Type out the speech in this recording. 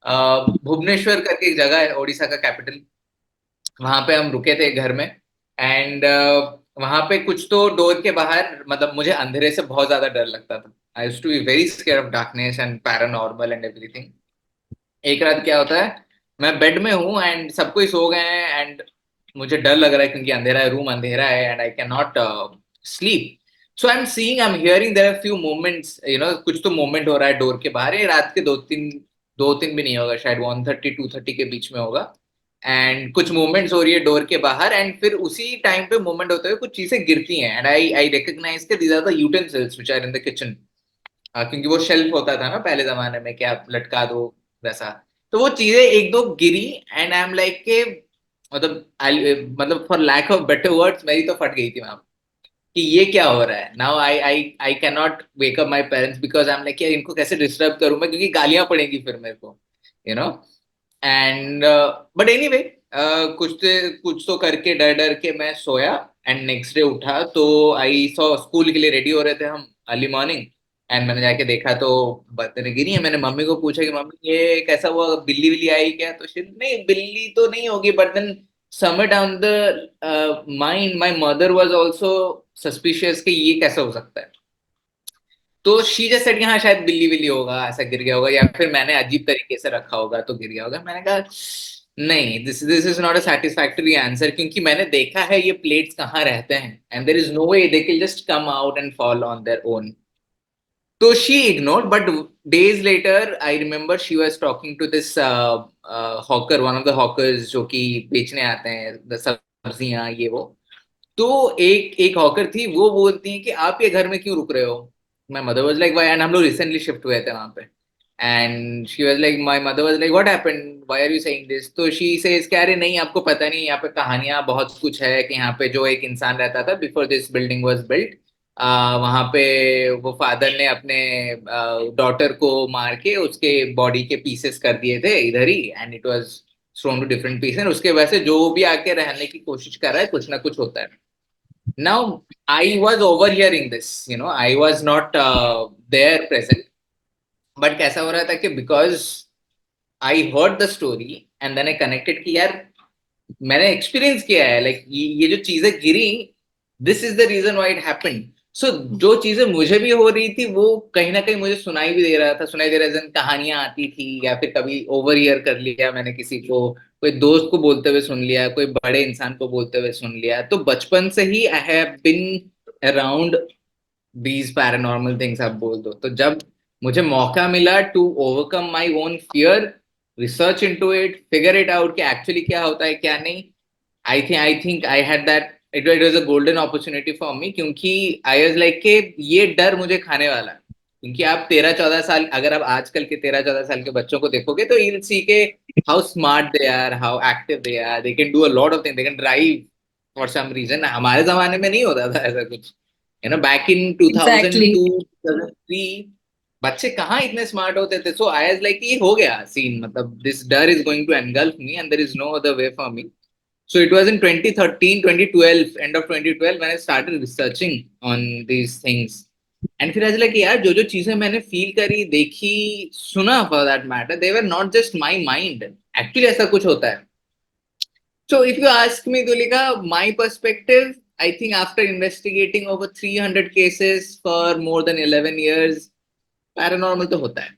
भुवनेश्वर करके एक जगह है, ओडिशा का कैपिटल। वहां पे हम रुके थे घर में। एंड वहां पे कुछ तो डोर के बाहर, मतलब मुझे अंधेरे से बहुत ज्यादा डर लगता था। I used to be very scare of darkness and paranormal and everything. एक रात क्या होता है, मैं बेड में हूँ एंड सब कोई सो गए हैं एंड मुझे डर लग रहा है क्योंकि अंधेरा है, रूम अंधेरा है and I can not sleep. So I am hearing there are few moments, कुछ तो मोमेंट हो रहा है डोर के बाहर। ये रात के दो तीन भी नहीं होगा, शायद 1:30 2:30 के बीच में होगा। एंड कुछ मूवमेंट्स हो रही है डोर के बाहर एंड फिर उसी टाइम पे मूवमेंट होते हुए कुछ चीजें गिरती हैं एंड आई रिकॉग्नाइज के these are the utensils which are in the kitchen. क्योंकि वो शेल्फ होता था ना पहले जमाने में कि आप लटका दो वैसा। तो वो चीजें एक दो गिरी एंड आई एम लाइक के, मतलब for lack of better words मेरी तो फट गई थी वहां कि ये क्या हो रहा है। Now I can not wake up my parents because I am like यार इनको कैसे डिस्टर्ब करूं मैं, क्योंकि गालियां पड़ेंगी फिर मेरे को, you know. And but anyway, कुछ तो करके डर डर के मैं सोया। एंड नेक्स्ट डे उठा तो आई सॉ स्कूल के लिए रेडी हो रहे थे हम अर्ली मॉर्निंग। एंड मैंने जाके देखा तो बर्तन गिरी है। मैंने मम्मी को पूछा कि मम्मी ये कैसा हुआ, बिल्ली बिल्ली आई क्या? तो she, नहीं बिल्ली तो नहीं होगी, बट देन समewhere down the mind my mother was also suspicious कि ये कैसा हो सकता है। तो शी जस्ट सेड कि हाँ शायद बिल्ली बिल्ली होगा, ऐसा गिर गया होगा, या फिर मैंने अजीब तरीके से रखा होगा तो गिर गया होगा। मैंने कहा नहीं, this is not a satisfactory answer, क्योंकि मैंने देखा है ये प्लेट्स कहाँ रहते हैं and there is no way they can just come out and fall on their own. तो she ignored, but days later I remember she was talking to this hawker, one of the hawkers जो कि बेचने आते हैं सब्जियां ये वो। तो एक एक हॉकर थी, वो बोलती है कि आप ये घर में क्यों रुक रहे हो? My mother was like why, and हम लोग रिसेंटली शिफ्ट हुए थे वहां पे। And she was like, my mother was like what happened, why are you saying this? तो शी सेज कि अरे नहीं आपको पता नहीं, यहाँ पे कहानियां बहुत कुछ है कि यहाँ पे जो एक इंसान रहता था before this building was built, वहां पे वो फादर ने अपने डॉटर को मार के उसके बॉडी के पीसेस कर दिए थे इधर ही, and it was thrown to different pieces. उसके वजह से जो भी आके रहने की कोशिश कर रहा है कुछ ना कुछ होता है। Now, I was overhearing this, I was not there present, but कैसा हो रहा था कि because I heard the story and then I connected कि यार मैंने एक्सपीरियंस किया है, लाइक ये जो चीजें गिरी, this is the reason why it happened. So जो चीजें मुझे भी हो रही थी वो कहीं ना कहीं मुझे सुनाई भी दे रहा था, सुनाई दे रहा था, कहानियां आती थी या फिर कभी ओवर ईयर कर लिया मैंने किसी को, कोई दोस्त को बोलते हुए सुन लिया, कोई बड़े इंसान को बोलते हुए सुन लिया। तो बचपन से ही I have been around these paranormal things, आप बोल दो। तो जब मुझे मौका मिला to overcome my own fear, research into it, figure it out कि एक्चुअली क्या होता है क्या नहीं, I think I had that, it was a golden opportunity for me, क्योंकि आई वाज लाइक के ये डर मुझे खाने वाला है। क्योंकि आप 13-14 साल, अगर आप आजकल के 13-14 साल के बच्चों को देखोगे तो यू विल सी के how smart they are, how active they are, they can do a lot of things, they can drive for some reason. हमारे जमाने में नहीं होता था ऐसा कुछ, बैक इन एग्जैक्टली। 2002 2003 बच्चे कहाँ इतने स्मार्ट होते थे। सो आई वाज लाइक ये हो गया सीन, मतलब दिस डर is going to engulf me and there is no other way for me. So it was in 2013, 2012, end of 2012 when I started researching on these things. And फिर ऐसा लगा कि यार जो जो चीजें मैंने फील करी, देखी, सुना for that matter, they were not just my mind. Actually ऐसा कुछ होता है। So if you ask me, Dulika, my perspective, I think after investigating over 300 cases for more than 11 years, paranormal तो होता है।